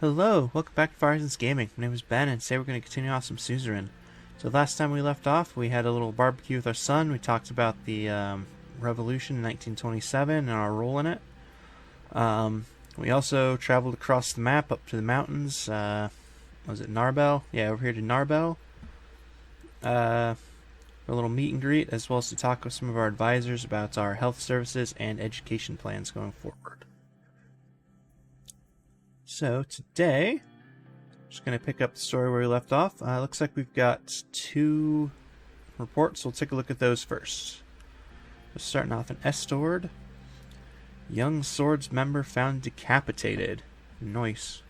Hello, welcome back to Firesons Gaming. My name is Ben, and today we're going to continue off some Suzerain. So last time we left off, we had a little barbecue with our son. We talked about the revolution in 1927 and our role in it. We also traveled across the map up to the mountains. Was it Narbel? Yeah, over here to Narbel. A little meet and greet, as well as to talk with some of our advisors about our health services and education plans going forward. So today, I'm just going to pick up the story where we left off. Looks like we've got 2 reports. We'll take a look at those first. We're starting off in Estord. Young Swords member found decapitated. Nice.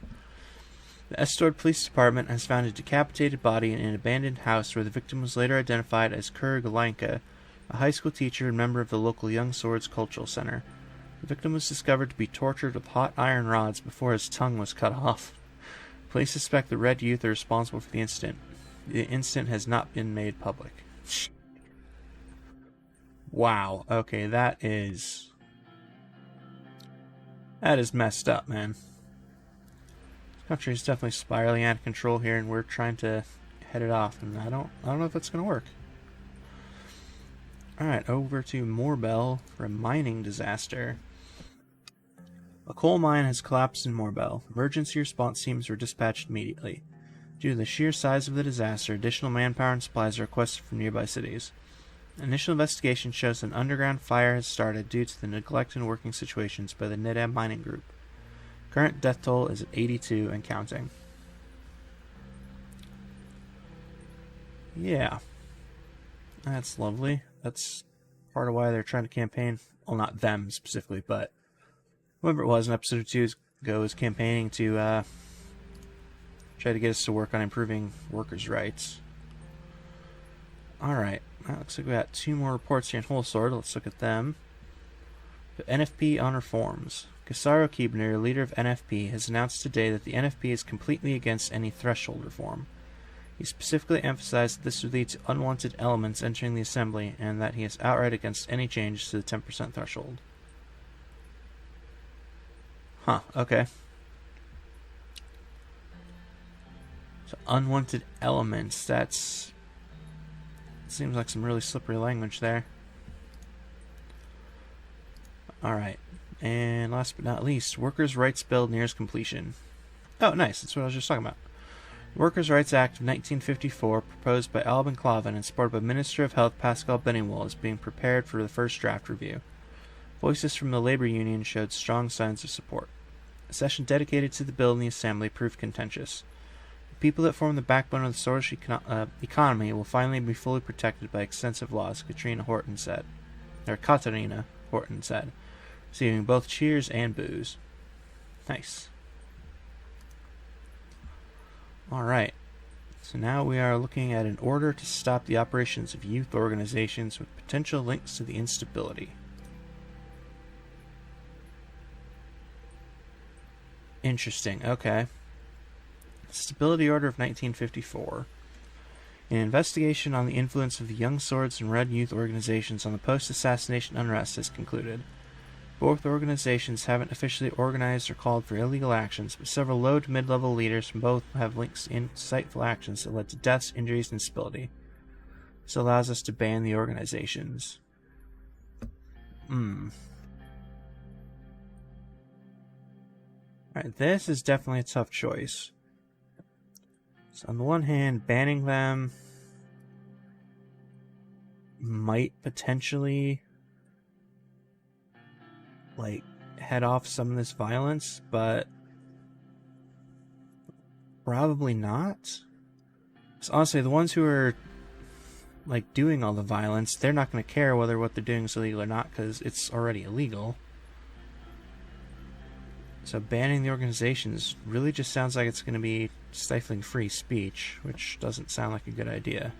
The Estord Police Department has found a decapitated body in an abandoned house where the victim was later identified as Kur Galanka, a high school teacher and member of the local Young Swords Cultural Center. The victim was discovered to be tortured with hot iron rods before his tongue was cut off. Police suspect the Red Youth are responsible for the incident. The incident has not been made public. Wow. Okay, that is messed up, man. This country is definitely spiraling out of control here, and we're trying to head it off, and I don't know if that's gonna work. Alright, over to Morbel for a mining disaster. A coal mine has collapsed in Morbel. Emergency response teams were dispatched immediately. Due to the sheer size of the disaster, additional manpower and supplies are requested from nearby cities. Initial investigation shows an underground fire has started due to the neglect and working situations by the Nidam mining group. Current death toll is at 82 and counting. Yeah. That's lovely. That's part of why they're trying to campaign. Well, not them specifically, but whoever it was in episode 2 ago is campaigning to try to get us to work on improving workers' rights. Alright, well, looks like we got 2 more reports here in Wholesword. Let's look at them. The NFP on reforms. Casaro Keebner, leader of NFP, has announced today that the NFP is completely against any threshold reform. He specifically emphasized that this would lead to unwanted elements entering the assembly, and that he is outright against any changes to the 10% threshold. Huh, okay. So, unwanted elements, that's... seems like some really slippery language there. Alright, and last but not least, Workers' Rights Bill nears completion. Oh, nice, that's what I was just talking about. The Workers' Rights Act of 1954, proposed by Alban Clavin and supported by Minister of Health Pascal Bennywool, is being prepared for the first draft review. Voices from the labor union showed strong signs of support. A session dedicated to the bill in the Assembly proved contentious. The people that form the backbone of the Swedish economy will finally be fully protected by extensive laws, Katarina Horton said, receiving both cheers and boos. Nice. Alright, so now we are looking at an order to stop the operations of youth organizations with potential links to the instability. Interesting, okay. Stability Order of 1954. An investigation on the influence of the Young Swords and Red Youth organizations on the post-assassination unrest has concluded. Both organizations haven't officially organized or called for illegal actions, but several low to mid-level leaders from both have links to insightful actions that led to deaths, injuries, and instability. This allows us to ban the organizations. Alright, this is definitely a tough choice. So on the one hand, banning them might potentially head off some of this violence, but probably not. So honestly, the ones who are doing all the violence, they're not going to care whether what they're doing is illegal or not, because it's already illegal. So banning the organizations really just sounds like it's going to be stifling free speech, which doesn't sound like a good idea.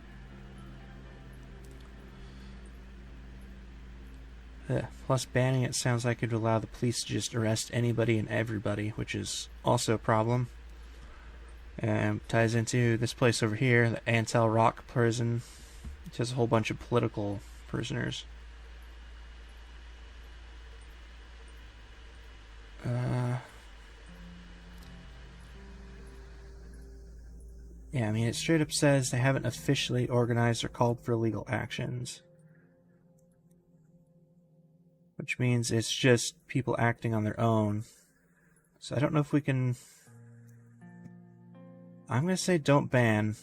Plus, banning it sounds like it would allow the police to just arrest anybody and everybody, which is also a problem. Ties into this place over here, the Antel Rock prison. It has a whole bunch of political prisoners. Yeah, I mean, it straight up says they haven't officially organized or called for legal actions. Which means it's just people acting on their own. So I don't know if we can... I'm going to say don't ban.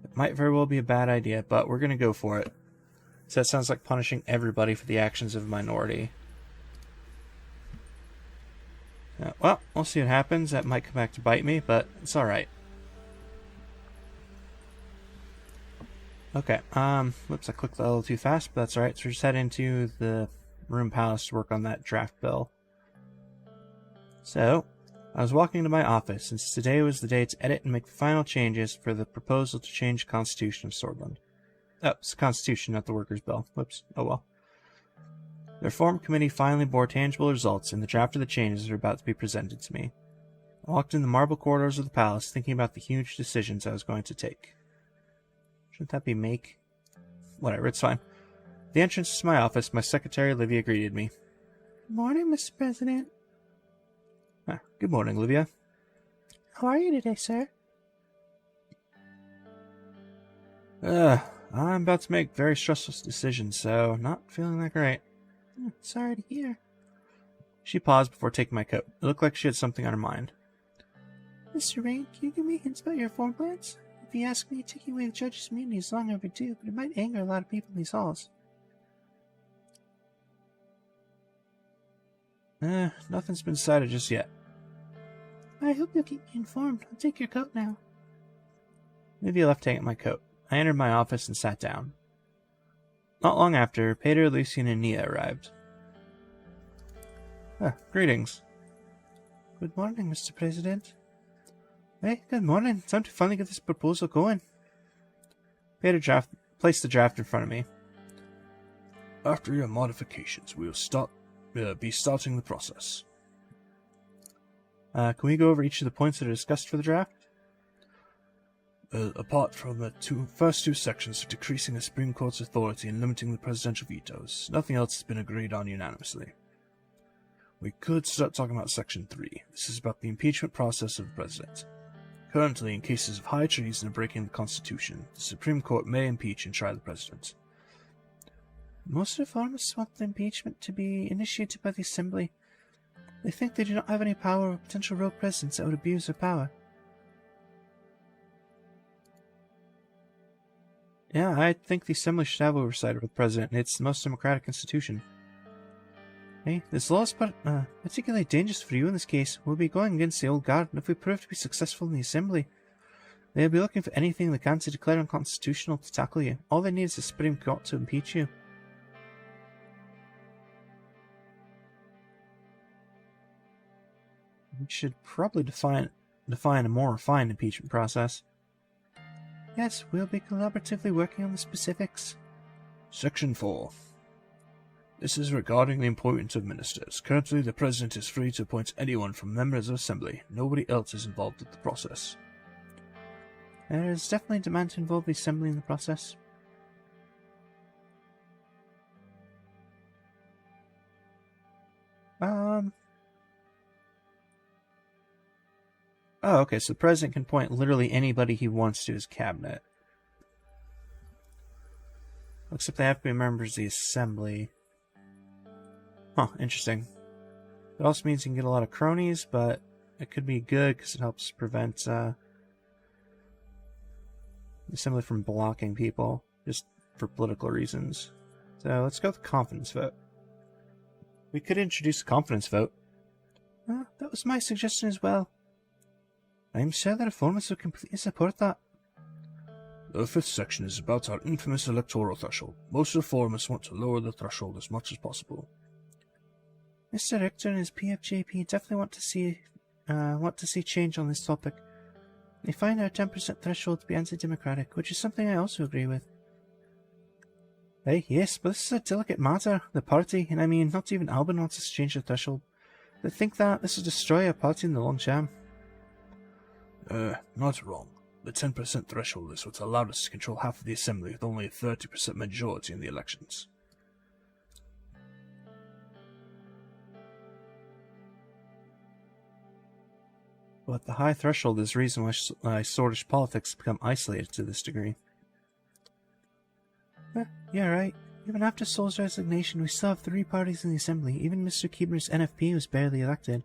It might very well be a bad idea, but we're going to go for it. So that sounds like punishing everybody for the actions of a minority. Well, we'll see what happens. That might come back to bite me, but it's alright. Okay, whoops, I clicked a little too fast, but that's alright. So we're just heading to the Room Palace to work on that draft bill. So, I was walking into my office, since today was the day to edit and make the final changes for the proposal to change the Constitution of Swordland. Oh, it's the Constitution, not the Workers' Bill. Whoops, oh well. The Reform Committee finally bore tangible results, and the draft of the changes are about to be presented to me. I walked in the marble corridors of the palace, thinking about the huge decisions I was going to take. Shouldn't that be make? Whatever, it's fine. At the entrance to my office, my secretary Olivia greeted me. Good morning, Mr. President. Good morning, Olivia. How are you today, sir? I'm about to make very stressful decisions, so not feeling that great. Sorry to hear. She paused before taking my coat. It looked like she had something on her mind. Mr. Rain, can you give me hints about your reform plans? If you ask me, taking away the judge's immunity is long overdue, but it might anger a lot of people in these halls. Nothing's been decided just yet. I hope you'll keep me informed. I'll take your coat now. Olivia left taking my coat. I entered my office and sat down. Not long after, Peter, Lucian, and Nia arrived. Greetings. Good morning, Mr. President. Hey, good morning. Time to finally get this proposal going. Peter placed the draft in front of me. After your modifications, we will be starting the process. Can we go over each of the points that are discussed for the draft? Apart from the first two sections of decreasing the Supreme Court's authority and limiting the presidential vetoes, nothing else has been agreed on unanimously. We could start talking about Section 3. This is about the impeachment process of the president. Currently, in cases of high treason and breaking the Constitution, the Supreme Court may impeach and try the president. Most reformists want the impeachment to be initiated by the Assembly. They think they do not have any power or potential rogue presidents that would abuse their power. Yeah, I think the Assembly should have oversight over the President. It's the most democratic institution. Hey, this law is particularly dangerous for you in this case. We'll be going against the old guard, and if we prove to be successful in the Assembly, they'll be looking for anything they can to declare unconstitutional to tackle you. All they need is the Supreme Court to impeach you. We should probably define a more refined impeachment process. Yes, we'll be collaboratively working on the specifics. Section 4. This is regarding the appointment of ministers. Currently, the President is free to appoint anyone from members of Assembly. Nobody else is involved in the process. There is definitely demand to involve the Assembly in the process. Oh, okay, so the President can appoint literally anybody he wants to his cabinet. Except they have to be members of the Assembly. Huh, interesting. It also means you can get a lot of cronies, but it could be good because it helps prevent the Assembly from blocking people, just for political reasons. So let's go with the confidence vote. We could introduce a confidence vote. That was my suggestion as well. I'm sure the reformers will completely support that. The fifth section is about our infamous electoral threshold. Most reformers want to lower the threshold as much as possible. Mr. Richter and his PFJP definitely want to see change on this topic. They find our 10% threshold to be anti-democratic, which is something I also agree with. Hey, yes, but this is a delicate matter. The party, and I mean, not even Alban wants us to change the threshold. They think that this will destroy our party in the long term. Not wrong. The 10% threshold is what allowed us to control half of the Assembly with only a 30% majority in the elections. But the high threshold is the reason why Sworddish politics have become isolated to this degree. Yeah, right. Even after Sol's resignation, we still have 3 parties in the Assembly. Even Mr. Keeper's NFP was barely elected.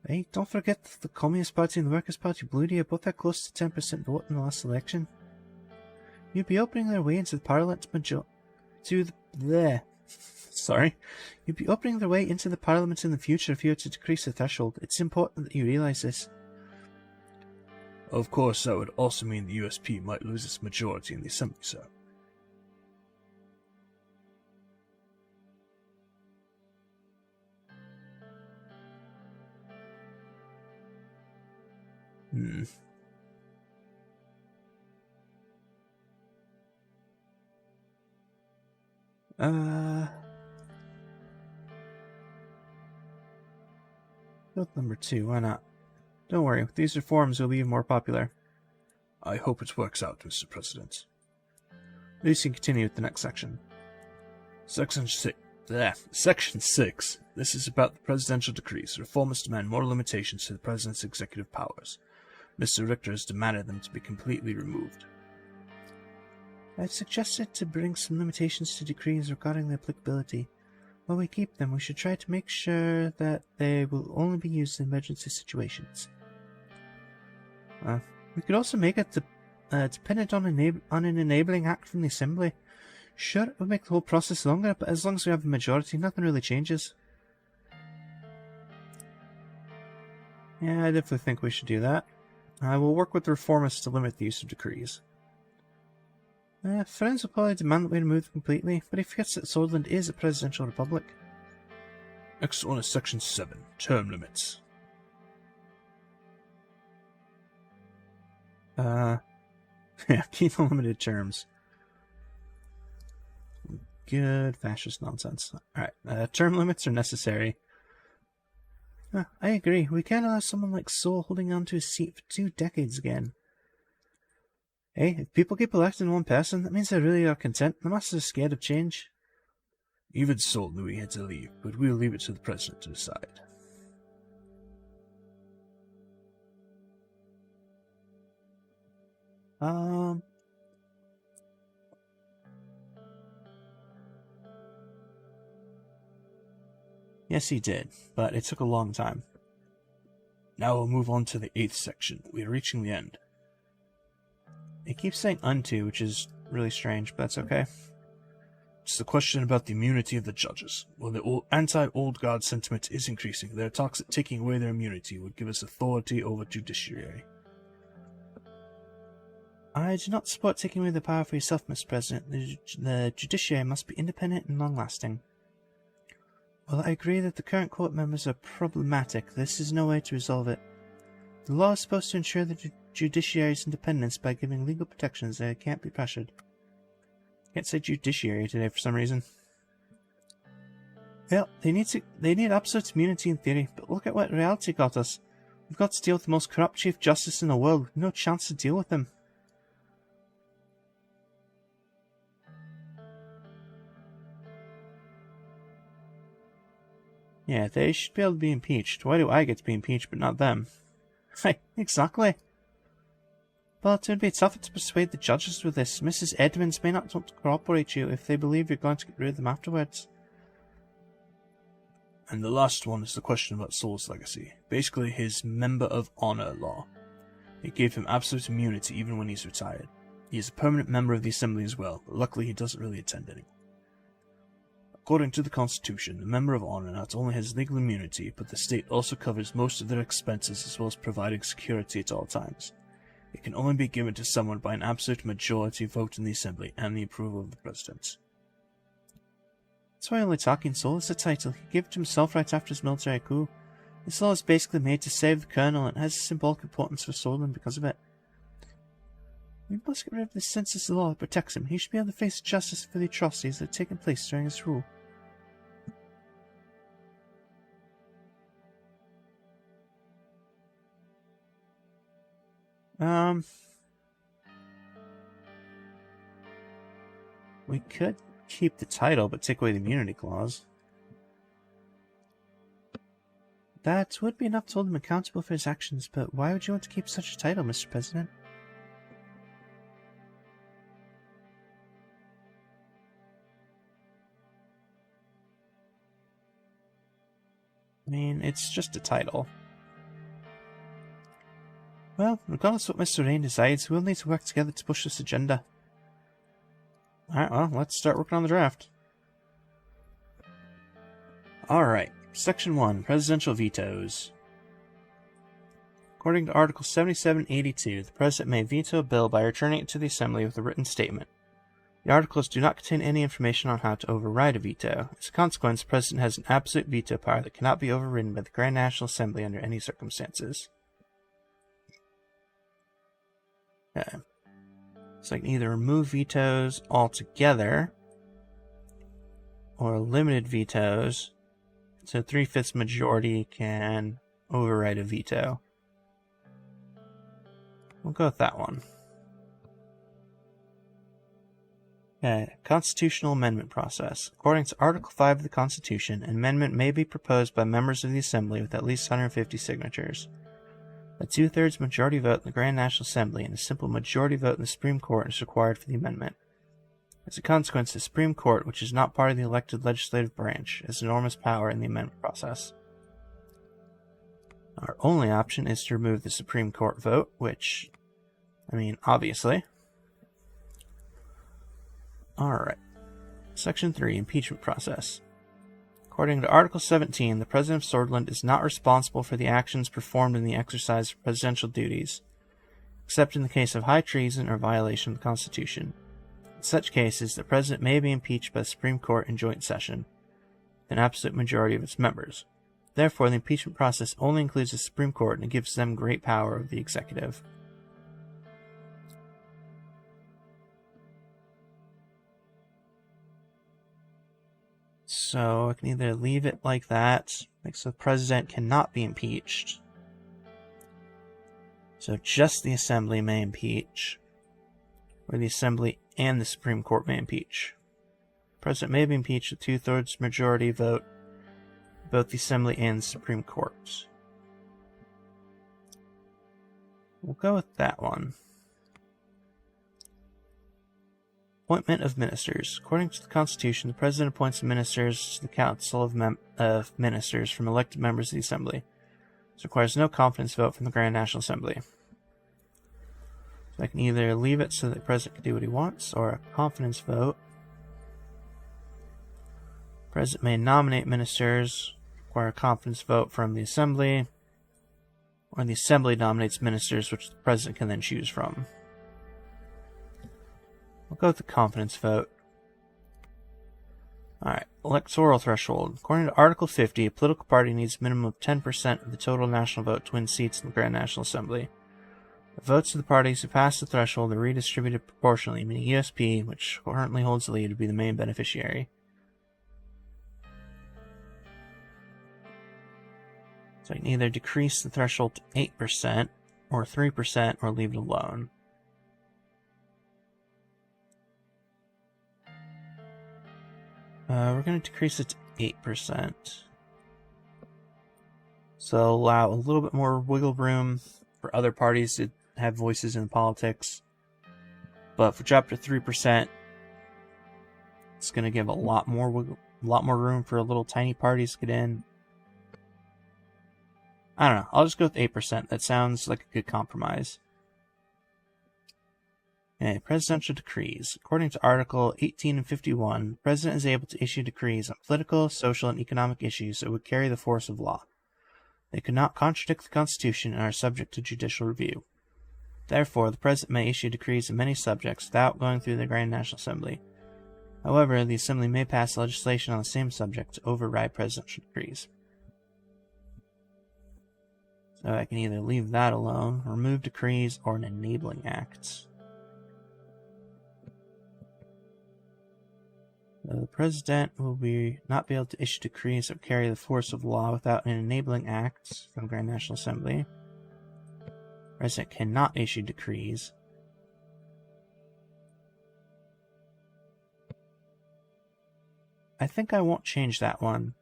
Hey, don't forget that the Communist Party and the Workers' Party Blue Day both had close to 10% vote in the last election. You'd be opening their way into the Parliament You'd be opening their way into the Parliament in the future if you were to decrease the threshold. It's important that you realise this. Of course, that would also mean the USP might lose its majority in the Assembly, sir. Build number 2, why not? Don't worry, with these reforms will be even more popular. I hope it works out, Mr. President. Lucy can continue with the next section. Section 6. This is about the presidential decrees. Reformers demand more limitations to the president's executive powers. Mr. Richter has demanded them to be completely removed. I've suggested to bring some limitations to decrees regarding their applicability. While we keep them, we should try to make sure that they will only be used in emergency situations. We could also make it dependent on an enabling act from the Assembly. Sure, it would make the whole process longer, but as long as we have a majority, nothing really changes. Yeah, I definitely think we should do that. I will work with the reformists to limit the use of decrees. Friends will probably demand that we remove them completely, but he forgets that Swordland is a presidential republic. Next one is Section 7, Term Limits. Yeah, keep unlimited terms. Good fascist nonsense. Alright, term limits are necessary. I agree. We can't allow someone like Sol holding on to his seat for 2 decades again. Hey, if people keep electing one person, that means they really are content. The masses are scared of change. Even Sol knew he had to leave, but we'll leave it to the president to decide. Yes, he did, but it took a long time. Now we'll move on to the 8th section. We are reaching the end. It keeps saying unto, which is really strange, but that's okay. It's the question about the immunity of the judges. While the anti-old guard sentiment is increasing, there are talks that taking away their immunity would give us authority over judiciary. I do not support taking away the power for yourself, Mr. President. The judiciary must be independent and long-lasting. While I agree that the current court members are problematic, this is no way to resolve it. The law is supposed to ensure the judiciary's independence by giving legal protections that it can't be pressured. I can't say judiciary today for some reason. Well, they need absolute immunity in theory, but look at what reality got us. We've got to deal with the most corrupt Chief Justice in the world, with no chance to deal with him. Yeah, they should be able to be impeached. Why do I get to be impeached but not them? Right, exactly. But it would be tougher to persuade the judges with this. Mrs. Edmonds may not want to cooperate you if they believe you're going to get rid of them afterwards. And the last one is the question about Sol's legacy. Basically, his Member of Honor law. It gave him absolute immunity even when he's retired. He is a permanent member of the Assembly as well, but luckily he doesn't really attend anymore. According to the Constitution, the Member of Honor not only has legal immunity, but the state also covers most of their expenses as well as providing security at all times. It can only be given to someone by an absolute majority vote in the Assembly and the approval of the President. That's why only talking Sol is the title. He gave it to himself right after his military coup. This law is basically made to save the Colonel and has a symbolic importance for Solon because of it. We must get rid of this since it's the law that protects him. He should be able to face justice for the atrocities that have taken place during his rule. We could keep the title, but take away the immunity clause. That would be enough to hold him accountable for his actions, but why would you want to keep such a title, Mr. President? I mean, it's just a title. Well, regardless of what Mr. Suzerain decides, we'll need to work together to push this agenda. Alright, well, let's start working on the draft. Alright, Section 1, Presidential Vetoes. According to Article 7782, the President may veto a bill by returning it to the Assembly with a written statement. The articles do not contain any information on how to override a veto. As a consequence, the President has an absolute veto power that cannot be overridden by the Grand National Assembly under any circumstances. Okay. So I can either remove vetoes altogether, or limited vetoes, so 3/5 majority can override a veto. We'll go with that one. Okay, Constitutional Amendment Process. According to Article 5 of the Constitution, an amendment may be proposed by members of the Assembly with at least 150 signatures. A 2/3 majority vote in the Grand National Assembly and a simple majority vote in the Supreme Court is required for the amendment. As a consequence, the Supreme Court, which is not part of the elected legislative branch, has enormous power in the amendment process. Our only option is to remove the Supreme Court vote, which, I mean, obviously. Alright. Section 3, Impeachment Process. According to Article 17, the President of Swordland is not responsible for the actions performed in the exercise of presidential duties, except in the case of high treason or violation of the Constitution. In such cases, the President may be impeached by the Supreme Court in joint session, with an absolute majority of its members. Therefore, the impeachment process only includes the Supreme Court, and it gives them great power over the executive. So I can either leave it like that, like so the President cannot be impeached. So just the Assembly may impeach, or the Assembly and the Supreme Court may impeach. The President may be impeached with 2/3 majority vote, both the Assembly and the Supreme Court. We'll go with that one. Appointment of Ministers. According to the Constitution, the President appoints the ministers to the Council of Ministers from elected members of the Assembly. This requires no confidence vote from the Grand National Assembly. So I can either leave it so that the President can do what he wants, or a confidence vote. The President may nominate ministers, require a confidence vote from the Assembly, or the Assembly nominates ministers which the President can then choose from. We'll go with the confidence vote. Alright, Electoral Threshold. According to Article 50, a political party needs a minimum of 10% of the total national vote to win seats in the Grand National Assembly. The votes of the parties who pass the threshold are redistributed proportionally, meaning USP, which currently holds the lead, would be the main beneficiary. So I can either decrease the threshold to 8%, or 3%, or leave it alone. We're going to decrease it to 8%. So allow a little bit more wiggle room for other parties to have voices in politics. But if we drop to 3%, it's going to give a lot more room for little tiny parties to get in. I don't know. I'll just go with 8%. That sounds like a good compromise. Okay, Presidential Decrees. According to Article 18 and 51, the President is able to issue decrees on political, social, and economic issues that would carry the force of law. They could not contradict the Constitution and are subject to judicial review. Therefore, the President may issue decrees on many subjects without going through the Grand National Assembly. However, the Assembly may pass legislation on the same subject to override presidential decrees. So I can either leave that alone, remove decrees, or an enabling act. The President will not be able to issue decrees that carry the force of law without an enabling act from the Grand National Assembly. The President cannot issue decrees. I think I won't change that one.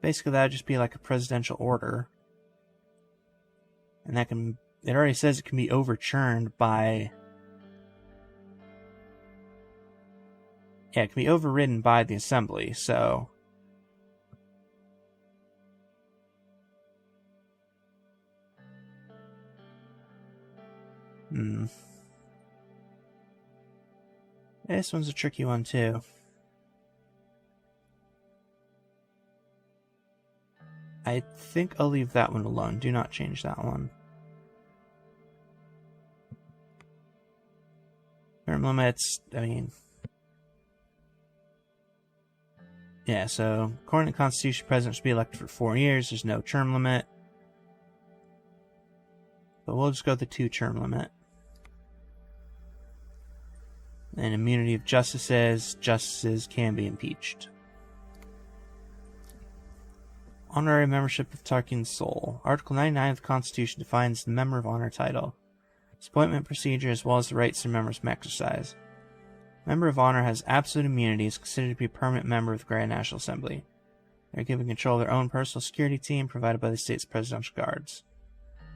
Basically, that would just be like a presidential order. And that can... It already says it can be overturned by... Yeah, it can be overridden by the assembly, so... This one's a tricky one, too. I think I'll leave that one alone. Do not change that one. Term limits, I mean... Yeah, so, according to the Constitution, presidents should be elected for 4 years. There's no term limit. But we'll just go with the 2-term limit. And immunity of justices. Justices can be impeached. Honorary membership of Tarkin Sol. Article 99 of the Constitution defines the Member of Honor title, its appointment procedure, as well as the rights the members may exercise. Member of Honor has absolute immunity, is considered to be a permanent member of the Grand National Assembly. They are given control of their own personal security team provided by the state's presidential guards.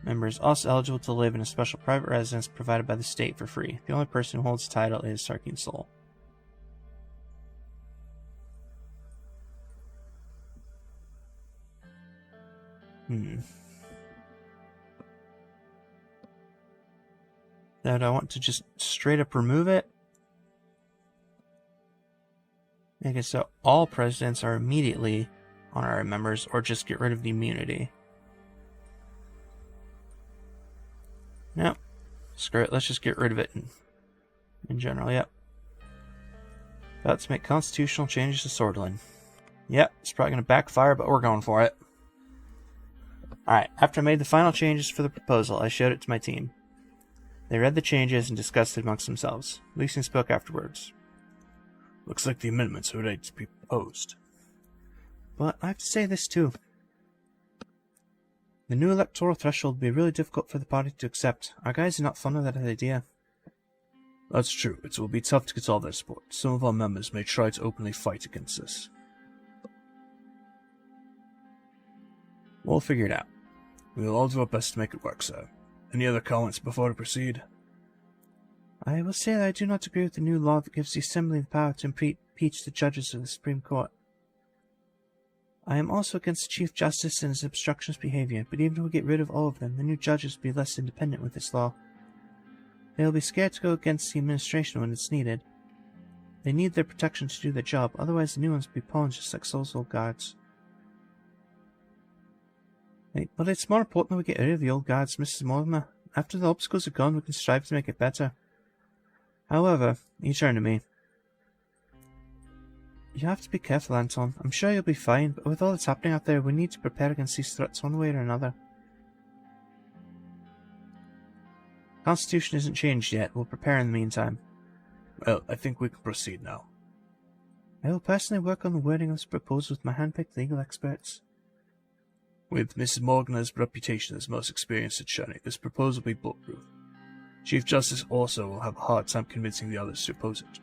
Member is also eligible to live in a special private residence provided by the state for free. The only person who holds the title is Tarkin Sol. Now, do I want to just straight up remove it? I guess so. All presidents are immediately honorary members, or just get rid of the immunity. No. Screw it. Let's just get rid of it in general. Yep. About to make constitutional changes to Swordsland. Yep. It's probably going to backfire, but we're going for it. Alright. After I made the final changes for the proposal, I showed it to my team. They read the changes and discussed it amongst themselves. Lucian spoke afterwards. Looks like the amendments are ready to be proposed. But I have to say this too. The new electoral threshold will be really difficult for the party to accept. Our guys are not fond of that idea. That's true. It will be tough to get all their support. Some of our members may try to openly fight against this. We'll figure it out. We will all do our best to make it work, sir. Any other comments before we proceed? I will say that I do not agree with the new law that gives the Assembly the power to impeach the judges of the Supreme Court. I am also against the Chief Justice and his obstructionist behavior, but even if we get rid of all of them, the new judges will be less independent with this law. They will be scared to go against the administration when it's needed. They need their protection to do their job, otherwise the new ones will be pawns just like Sol's old guards. But it's more important that we get rid of the old guards, Mrs. Mortimer. After the obstacles are gone, we can strive to make it better. However, you turn to me. You have to be careful, Anton. I'm sure you'll be fine, but with all that's happening out there, we need to prepare against these threats one way or another. Constitution isn't changed yet. We'll prepare in the meantime. Well, I think we can proceed now. I will personally work on the wording of this proposal with my hand-picked legal experts. With Mrs. Morgan's reputation as most experienced at shunning, this proposal will be bulletproof. Chief Justice also will have a hard time convincing the others to oppose it.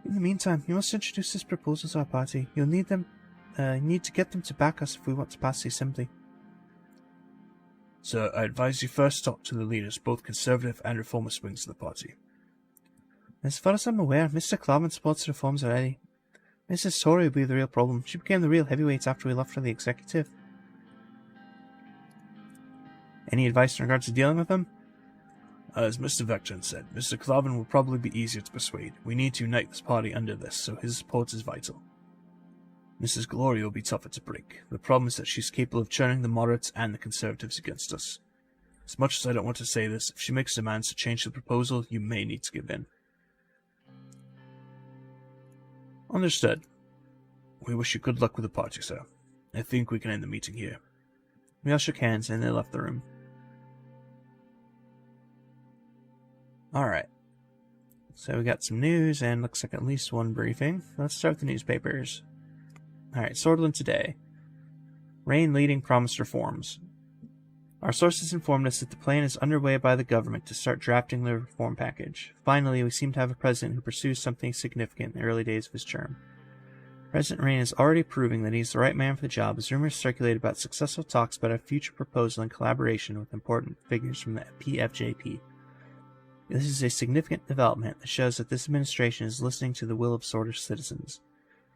In the meantime, you must introduce this proposal to our party. You'll need to get them to back us if we want to pass the Assembly. Sir, I advise you first talk to the leaders, both conservative and reformist wings of the party. As far as I'm aware, Mr. Clavin supports reforms already. Mrs. Tory will be the real problem. She became the real heavyweight after we left for the executive. Any advice in regards to dealing with them? As Mr. Vectron said, Mr. Clavin will probably be easier to persuade. We need to unite this party under this, so his support is vital. Mrs. Gloria will be tougher to break. The problem is that she's capable of turning the moderates and the conservatives against us. As much as I don't want to say this, if she makes demands to change the proposal, you may need to give in. Understood. We wish you good luck with the party, sir. I think we can end the meeting here. We all shook hands and they left the room. Alright. So we got some news and looks like at least one briefing. Let's start with the newspapers. Alright, Swordsland today. Reign leading promised reforms. Our sources informed us that the plan is underway by the government to start drafting the reform package. Finally, we seem to have a president who pursues something significant in the early days of his term. President Rain is already proving that he's the right man for the job, as rumors circulate about successful talks about a future proposal in collaboration with important figures from the PFJP. This is a significant development that shows that this administration is listening to the will of Swordfish citizens.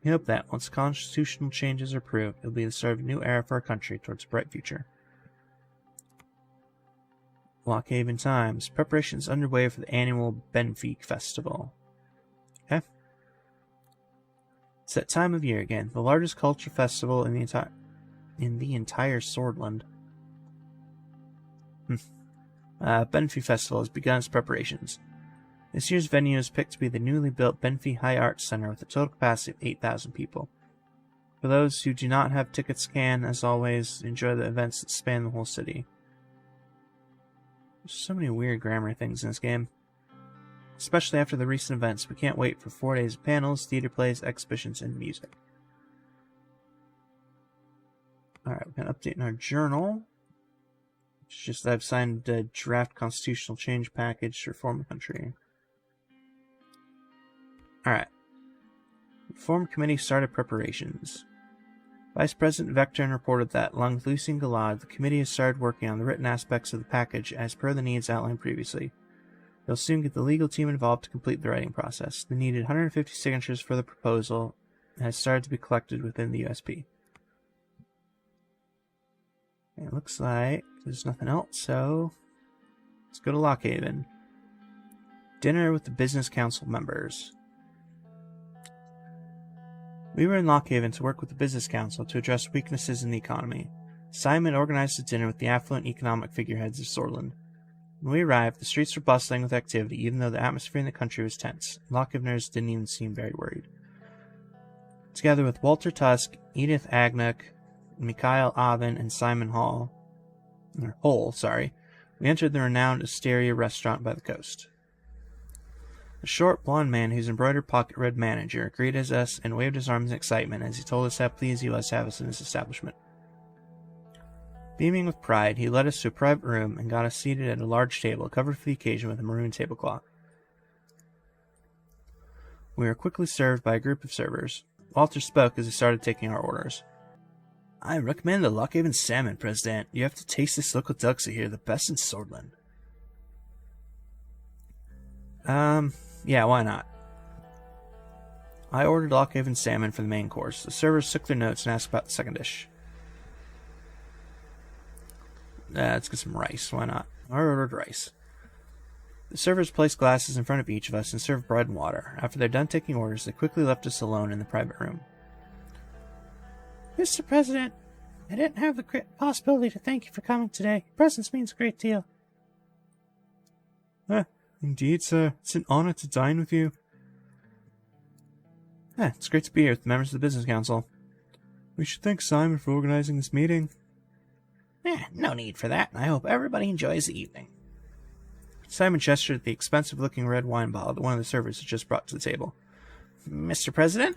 We hope that, once constitutional changes are approved, it will be the start of a new era for our country towards a bright future. Lockhaven Times. Preparations underway for the annual Benfica Festival. Okay. It's that time of year again. The largest culture festival in the entire Swordland. Benfica Festival has begun its preparations. This year's venue is picked to be the newly built Benfica High Arts Center with a total capacity of 8,000 people. For those who do not have tickets, can, as always, enjoy the events that span the whole city. There's so many weird grammar things in this game. Especially after the recent events, we can't wait for 4 days of panels, theater plays, exhibitions, and music. Alright, we're going to update in our journal. It's just that I've signed a draft constitutional change package to reform the country. Alright. Reform Committee started preparations. Vice President Vectorn reported that, along with Lucy and Galad, the committee has started working on the written aspects of the package as per the needs outlined previously. They'll soon get the legal team involved to complete the writing process. The needed 150 signatures for the proposal has started to be collected within the USP. It looks like there's nothing else, so let's go to Lockhaven. Dinner with the Business Council members. We were in Lockhaven to work with the Business Council to address weaknesses in the economy. Simon organized a dinner with the affluent economic figureheads of Swordland. When we arrived, the streets were bustling with activity, even though the atmosphere in the country was tense. Lockhaveners didn't even seem very worried. Together with Walter Tusk, Edith Agnock, Mikhail Avin, and Simon Hole, we entered the renowned Asteria restaurant by the coast. A short, blond man whose embroidered pocket-red manager greeted us and waved his arms in excitement as he told us how pleased he was to have us in his establishment. Beaming with pride, he led us to a private room and got us seated at a large table covered for the occasion with a maroon tablecloth. We were quickly served by a group of servers. Walter spoke as he started taking our orders. I recommend the Lockhaven salmon, President. You have to taste this local delicacy here, the best in Swordland. Yeah, why not? I ordered Lockhaven salmon for the main course. The servers took their notes and asked about the second dish. Let's get some rice, why not? I ordered rice. The servers placed glasses in front of each of us and served bread and water. After they're done taking orders, they quickly left us alone in the private room. Mr. President, I didn't have the possibility to thank you for coming today. Your presence means a great deal. Indeed, sir. It's an honor to dine with you. It's great to be here with members of the Business Council. We should thank Simon for organizing this meeting. No need for that. I hope everybody enjoys the evening. Simon gestured at the expensive-looking red wine bottle that one of the servers had just brought to the table. Mr. President?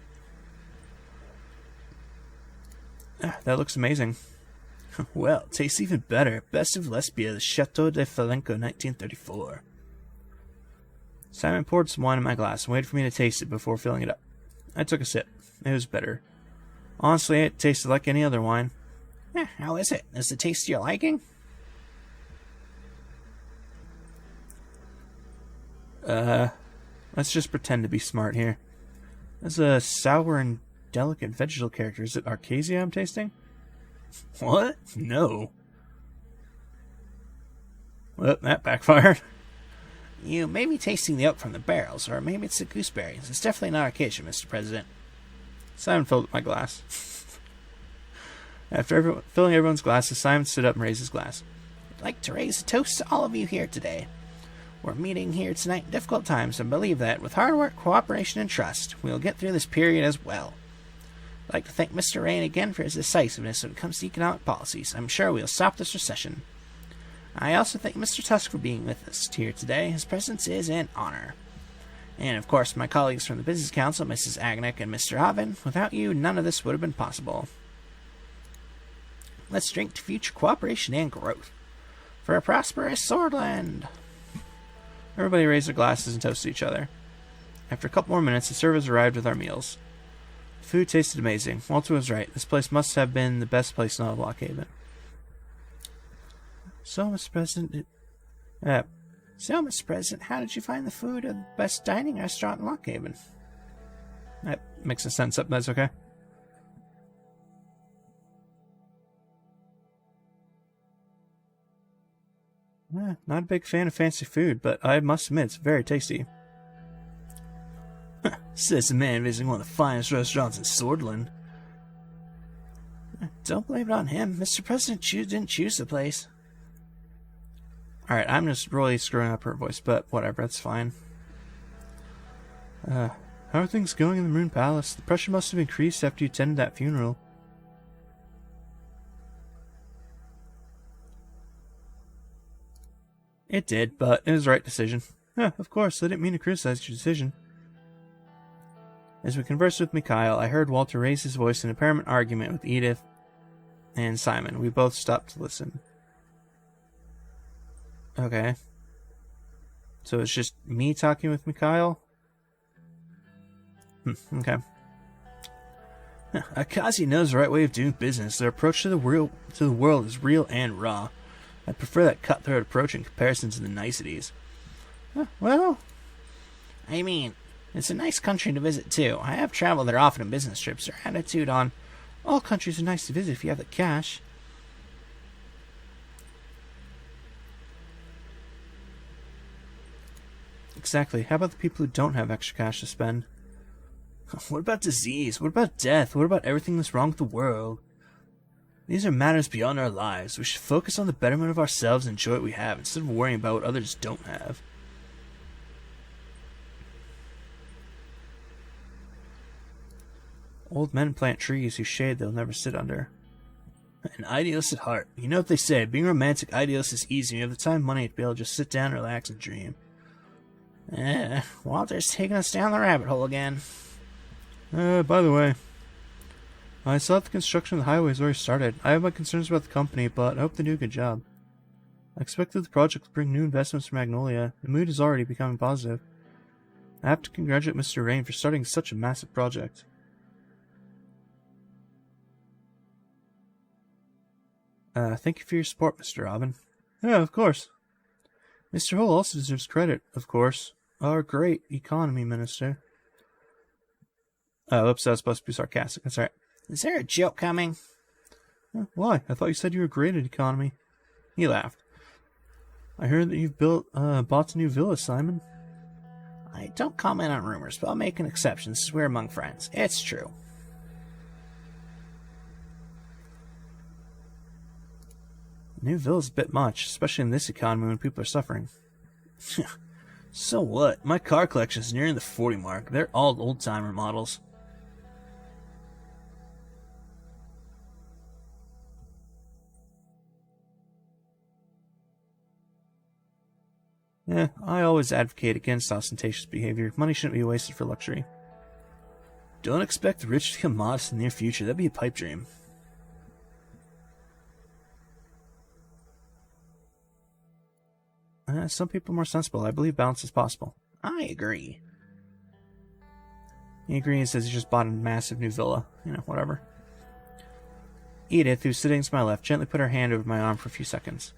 That looks amazing. Well, it tastes even better. Best of Lesbia, the Chateau de Falenco, 1934. Simon poured some wine in my glass and waited for me to taste it before filling it up. I took a sip. It was bitter. Honestly, it tasted like any other wine. How is it? Is the taste to your liking? Let's just pretend to be smart here. That's a sour and delicate vegetal character. Is it Arcasia I'm tasting? What? No. Well, that backfired. You may be tasting the oak from the barrels, or maybe it's the gooseberries. It's definitely not Arcasia, Mr. President. Simon filled up my glass. After filling everyone's glasses, Simon stood up and raised his glass. I'd like to raise a toast to all of you here today. We're meeting here tonight in difficult times and believe that, with hard work, cooperation, and trust, we'll get through this period as well. I'd like to thank Mr. Rain again for his decisiveness when it comes to economic policies. I'm sure we'll stop this recession. I also thank Mr. Tusk for being with us here today. His presence is an honor. And, of course, my colleagues from the Business Council, Mrs. Agnock and Mr. Avin. Without you, none of this would have been possible. Let's drink to future cooperation and growth. For a prosperous Swordland! Everybody raised their glasses and toasted each other. After a couple more minutes, the servers arrived with our meals. food tasted amazing. Walter was right. This place must have been the best place in all of Lockhaven. So, Mr. President, how did you find the food at the best dining restaurant in Lockhaven? That makes a sense up. That's okay. Not a big fan of fancy food, but I must admit it's very tasty. Says the man visiting one of the finest restaurants in Swordland. Don't blame it on him. Mr. President didn't choose the place. Alright, I'm just really screwing up her voice, but whatever, that's fine. How are things going in the Moon Palace? The pressure must have increased after you attended that funeral. It did, but it was the right decision. Yeah, of course, I didn't mean to criticize your decision. As we conversed with Mikhail, I heard Walter raise his voice in an apparent argument with Edith and Simon. We both stopped to listen. Okay. So it's just me talking with Mikhail? Okay. Akazi knows the right way of doing business. Their approach to the world is real and raw. I prefer that cutthroat approach in comparison to the niceties. Well, I mean, it's a nice country to visit too. I have traveled there often on business trips. Their attitude on all countries are nice to visit if you have the cash. Exactly. How about the people who don't have extra cash to spend? What about disease? What about death? What about everything that's wrong with the world? These are matters beyond our lives. We should focus on the betterment of ourselves and enjoy what we have instead of worrying about what others don't have. Old men plant trees whose shade they'll never sit under. An idealist at heart. You know what they say, being a romantic idealist is easy. You have the time and money to be able to just sit down, relax, and dream. Walter's taking us down the rabbit hole again. By the way, I saw that the construction of the highway has already started. I have my concerns about the company, but I hope they do a good job. I expect that the project will bring new investments for Magnolia. The mood is already becoming positive. I have to congratulate Mr. Rain for starting such a massive project. Thank you for your support, Mr. Robin. Yeah, of course. Mr. Hull also deserves credit, of course. Our great economy minister. Oh, oops, that was supposed to be sarcastic. That's alright. Is there a joke coming? Why? I thought you said you were great at economy. He laughed. I heard that you've bought a new villa, Simon. I don't comment on rumors, but I'll make an exception since we're among friends. It's true. A new villa's a bit much, especially in this economy when people are suffering. So what? My car collection's nearing the 40 mark. They're all old-timer models. Yeah, I always advocate against ostentatious behavior. Money shouldn't be wasted for luxury. Don't expect the rich to become modest in the near future. That'd be a pipe dream. Some people are more sensible. I believe balance is possible. I agree. He agrees as he just bought a massive new villa. Whatever. Edith, who's sitting to my left, gently put her hand over my arm for a few seconds.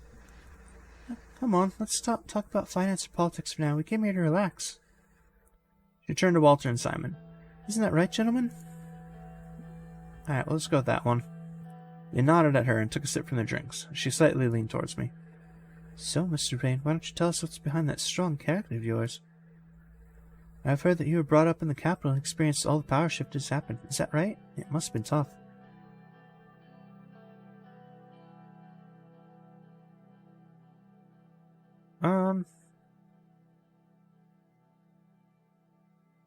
Come on, let's stop talking about finance or politics for now. We came here to relax. She turned to Walter and Simon. Isn't that right, gentlemen? Alright, well, let's go with that one. They nodded at her and took a sip from their drinks. She slightly leaned towards me. So, Mr. Rain, why don't you tell us what's behind that strong character of yours? I've heard that you were brought up in the capital and experienced all the power shift that's happened. Is that right? It must have been tough.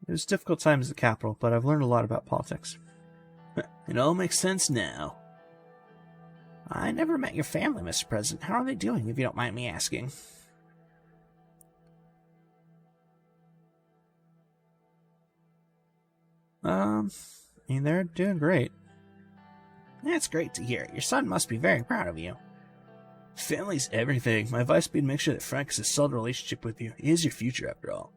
It was a difficult time as the capital, but I've learned a lot about politics. It all makes sense now. I never met your family, Mr. President. How are they doing, if you don't mind me asking? They're doing great. That's great to hear. Your son must be very proud of you. Family's everything. My advice would be to make sure that Frank has a solid relationship with you. He is your future, after all.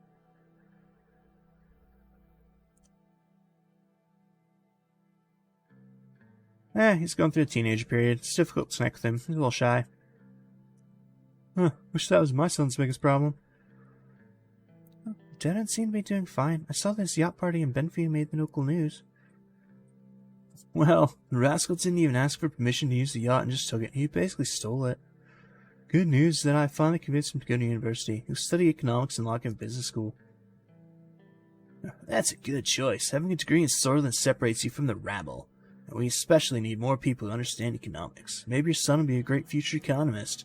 He's going through a teenage period. It's difficult to connect with him. He's a little shy. Huh, wish that was my son's biggest problem. Dad seem to be doing fine. I saw this yacht party in Benfica made the local news. Well, the rascal didn't even ask for permission to use the yacht and just took it. He basically stole it. Good news is that I finally convinced him to go to university. He'll study economics and lock in business school. That's a good choice. Having a degree in Sutherland separates you from the rabble. And we especially need more people who understand economics. Maybe your son will be a great future economist.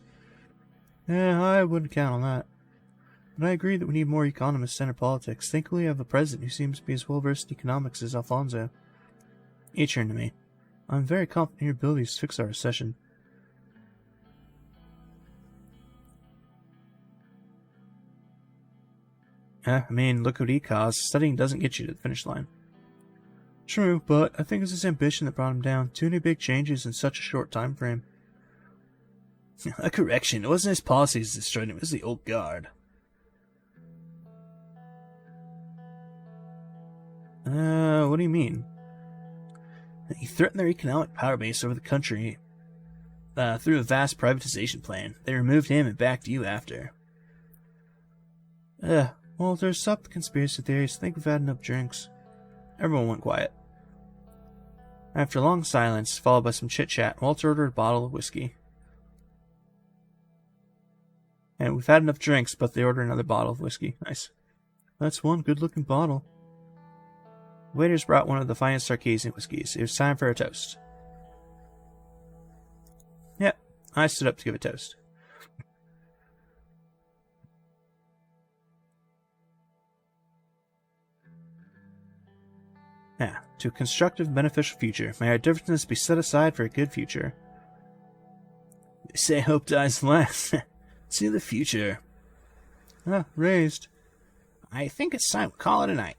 I wouldn't count on that. But I agree that we need more economists to enter politics. Thankfully, we have a president who seems to be as well versed in economics as Alfonso. You turn to me. I'm very confident in your abilities to fix our recession. Look what he caused. Studying doesn't get you to the finish line. True, but I think it's his ambition that brought him down. Too many big changes in such a short time frame. A correction. It wasn't his policies that destroyed him. It was the old guard. What do you mean? He threatened their economic power base over the country through a vast privatization plan. They removed him and backed you after. Well, there's stop the conspiracy theories. I think we've had enough drinks. Everyone went quiet. After a long silence, followed by some chit-chat, Walter ordered a bottle of whiskey. And we've had enough drinks, but they ordered another bottle of whiskey. Nice. That's one good-looking bottle. The waiters brought one of the finest Sarkeesian whiskeys. It was time for a toast. Yep, I stood up to give a toast. To a constructive, beneficial future. May our differences be set aside for a good future. They say hope dies last. See the future. Raised. I think it's time to call it a night.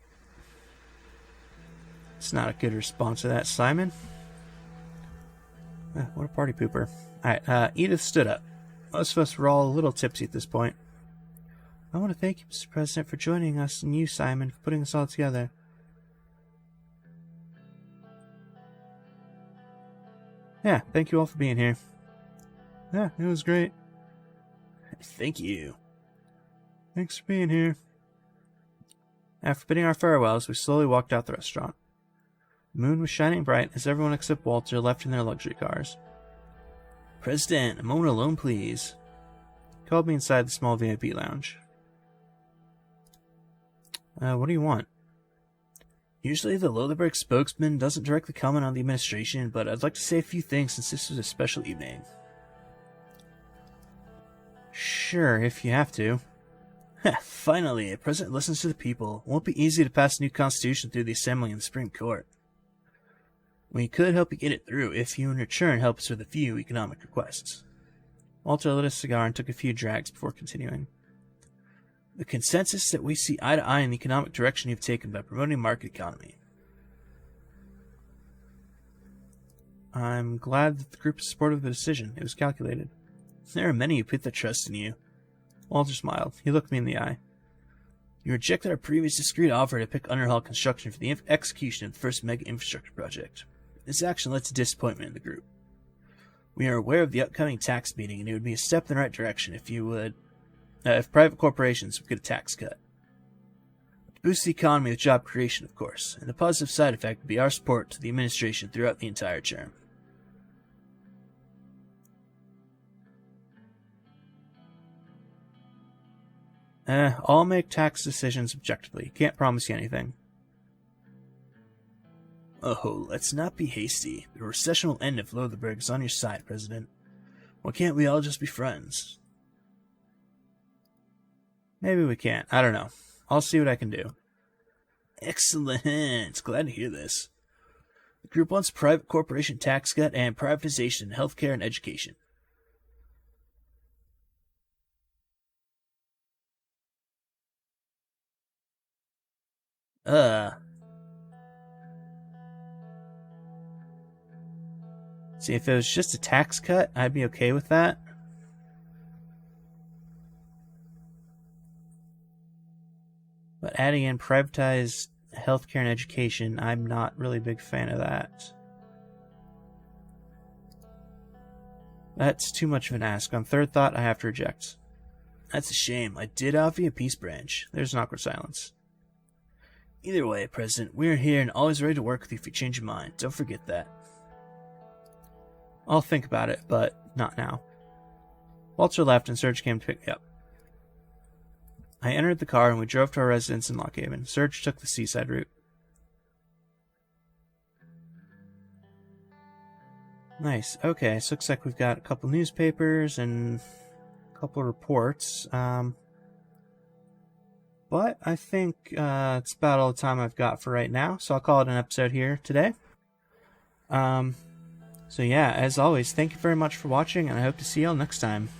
It's not a good response to that, Simon. What a party pooper. Alright, Edith stood up. Most of us were all a little tipsy at this point. I want to thank you, Mr. President, for joining us, and you, Simon, for putting us all together. Yeah, thank you all for being here. Yeah, it was great. Thank you. Thanks for being here. After bidding our farewells, we slowly walked out the restaurant. The moon was shining bright as everyone except Walter left in their luxury cars. President, a moment alone, please. He called me inside the small VIP lounge. What do you want? Usually the Lothar spokesman doesn't directly comment on the administration, but I'd like to say a few things since this was a special evening. Sure, if you have to. Finally, a president listens to the people. It won't be easy to pass a new constitution through the Assembly and the Supreme Court. We could help you get it through if you in return help us with a few economic requests. Walter lit a cigar and took a few drags before continuing. The consensus that we see eye to eye in the economic direction you've taken by promoting market economy. I'm glad that the group is supportive of the decision. It was calculated. There are many who put their trust in you. Walter smiled. He looked me in the eye. You rejected our previous discreet offer to pick Underhall Construction for the execution of the first mega infrastructure project. This action led to disappointment in the group. We are aware of the upcoming tax meeting, and it would be a step in the right direction if private corporations would get a tax cut. To boost the economy with job creation, of course, and the positive side effect would be our support to the administration throughout the entire term. I'll make tax decisions objectively. Can't promise you anything. Oh, let's not be hasty. The recession will end if Lothar is on your side, President. Why can't we all just be friends? Maybe we can't. I don't know. I'll see what I can do. Excellent. Glad to hear this. The group wants private corporation tax cut and privatization in healthcare and education. See, if it was just a tax cut, I'd be okay with that. But adding in privatized healthcare and education, I'm not really a big fan of that. That's too much of an ask. On third thought, I have to reject. That's a shame. I did offer you a peace branch. There's an awkward silence. Either way, President, we're here and always ready to work with you if you change your mind. Don't forget that. I'll think about it, but not now. Walter left and Serge came to pick me up. I entered the car and we drove to our residence in Lockhaven. Serge took the seaside route. Nice. Okay, so looks like we've got a couple newspapers and a couple reports. But I think it's about all the time I've got for right now, so I'll call it an episode here today. So yeah, as always, thank you very much for watching, and I hope to see y'all next time.